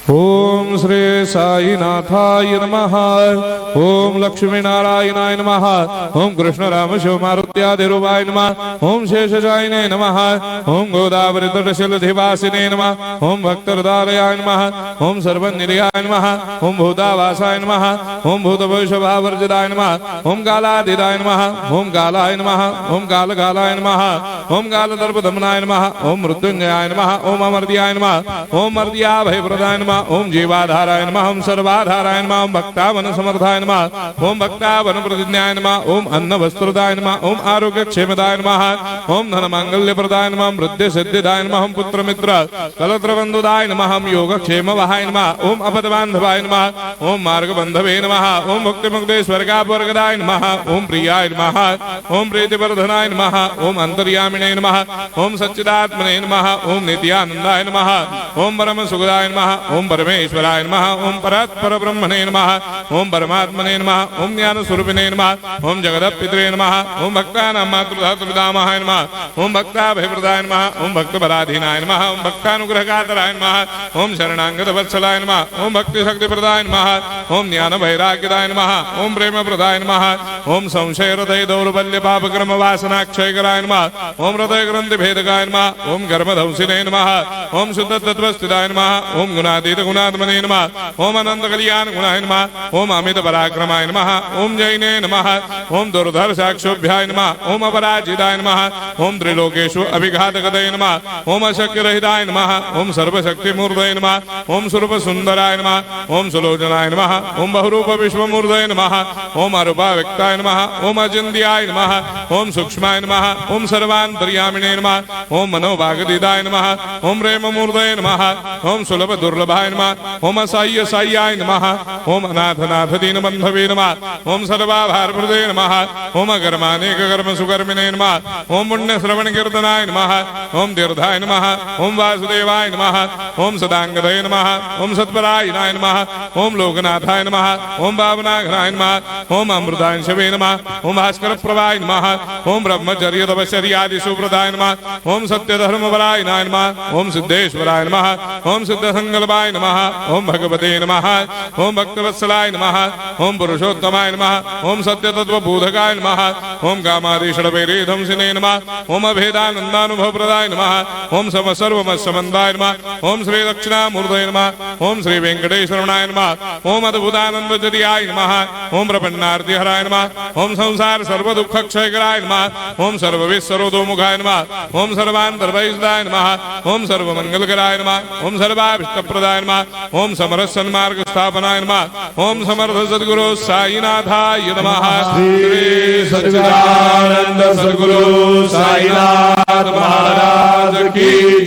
ओम श्री साईनाथाय नमः। ओम लक्ष्मी नारायणाय नमः। ओम कृष्ण राम शिव मारुत्यादिरूपाय नमः। ओम शेषशायिने नमः। ओम गोदावरी तटशिलधिवासिने नमः। ओम भक्तहृदयाय नमः। ओम सर्वनिलयाय नमः। ओम भूतावासाय नमः। ओम भूतभविष्यभावर्जिताय नमः। ओम कालाधीराय नमः। ओम कालाय नमः। ओम कालकालाय नमः। ओम कालदर्पदमनाय नमः। ओम मृत्युंजयाय नमः। ओम अमर्त्याय नमः। ओम मर्त्याभयप्रदाय नमः। ओम जीवाधाराय नमः। ओम सर्वाधाराय नमः। ओम भक्तावन समर्थाय नमः। ओम भक्तावन प्रतिज्ञाय नमः। ओम अन्न वस्त्रदाय नमः। ओम आरोग्य क्षेमदाय नमः। ओम धन मांगल्य प्रदाय नमः। वृद्धि सिद्धिदाय नमः। ओम पुत्र मित्र कलत्र बंधुदाय नमः। ओम योग क्षेम वहाय नमः। ओम अपद बांधवाय नमः। ओम मार्ग बंधवे नमः। ओम मुक्ति मुक्ति स्वर्गापवर्गदाय नमः। ओम प्रियाय नमः। ओम प्रीतिवर्धनाय नमः। ओम अंतर्यामिने नमः। ओम सच्चिदात्मने नमः। ओम नित्यानंदाय नमः। ओम परम सुखदाय नमः। ओम परमेश्वराय नमः। ओम परात्पर ब्रह्मणे नमः। ओम परमात्मने नमः। ओम ज्ञान स्वरूपिणे नमः। ओम जगदपितरे नमः। ओम भक्तानां मातृधातृदामाय नमः। ओम भक्ताभयप्रदाय नमः। ओम भक्तपराधीनाय नमः। ओम भक्तानुग्रहकातराय नमः। ओम शरणागत वत्सलाय नमः। ओम भक्ति शक्ति प्रदाय नमः। ओम ज्ञान वैराग्यदाय नमः। ओम प्रेम प्रदाय नमः। ओम संशय हृदय दौर्बल्य पाप कर्म वासना क्षयकराय नमः। ओम हृदय ग्रंथि भेदकाय नमः। ओम कर्मधंसिने नमः। ओम शुद्ध तत्वस्थिताय नमः। ओम गुणातीत गुणात्मने नमः। ओम अनंत कल्याण गुणाय नमः। ओम अमित पराक्रमाय नमः। ओम जैने नमः। ओम दुर्धर साक्षोभ्याय नमः। ओम अपराजिताय नमः। ओम त्रिलोकेषु अभिघातकतये नमः। ओम अशक्य रहिताय नमः। ओम सर्वशक्ति मूर्तये नमः। ओम स्वरूप सुंदराय नमः। ओम सुलोचनाय नमः। ओम बहुरूप विश्वमूर्तये नमः। ओम अरूपाव्यक्ताय नमः। ओम अचिन्त्याय नमः। ओम सूक्ष्माय नमः। ओम सर्वान्तर्यामिने नमः। ओम मनोभागदिदाय नमः। ओम प्रेममूर्तये नमः। ओम सुलभ दुर्लभाय नमः। ओम असाह्य साह्याय नमः। ओम अनाथनाथ दीनबन्धवे नमः। ओम सर्वाभारप्रदे नमः। ओम अकर्मानेक कर्म सुकर्मिणे नमः। ओम पुण्य श्रवण कीर्तनाय नमः। ओम तीर्थाय नमः। ओम वासुदेवाय नमः। ओम सदांगदये नमः। ओम सत्परायणाय नमः। ओम लोकनाथाय नमः। ओम पावनाघनाय नमः। ओम अमृतांशवे नमः। ओम भास्कर प्रभाय नमः। ओम ब्रह्मचर्य तपश्चर्यादि सुप्रदाय नमः। ओम सत्यधर्मपरायणाय नमः। ओम सिद्धेश्वराय नमः। ओम सिद्ध संकल्पाय नमः। ओम भगवते नमः। ओम भक्तवत्सलाय नमः। ओम पुरुषोत्तमाय नमः। ओम सत्यतत्त्वबोधकाय नमः। ओम कामादिषडवैरेधंसिने नमः। ओम अभेदानन्दानुभवप्रदाय नमः। ओम सर्वमस्समन्दाय नमः। ओम श्री दक्षिणामूर्तये नमः। ओम श्री वेंकटेश्वरनाय नमः। ओम अद्भुतानन्दजर्याय नमः। ओम प्रपन्नार्तिहराय नमः। ओम संसार सर्वदुःखक्षयकराय नमः। ओम सर्वविश्वरोधोमुखाय नमः। ओम सर्वान्तर्वैषदाय नमः। ओम सर्वमङ्गलकराय नमः। ओम सर्वाभीष्टप्रदाय नमः। ओम समरस सन्मार्ग स्थापनाय नमः। ओम समर्थ सद्गुरु साईनाथाय नमः। श्री सच्चिदानंद सद्गुरु साईनाथ महाराज की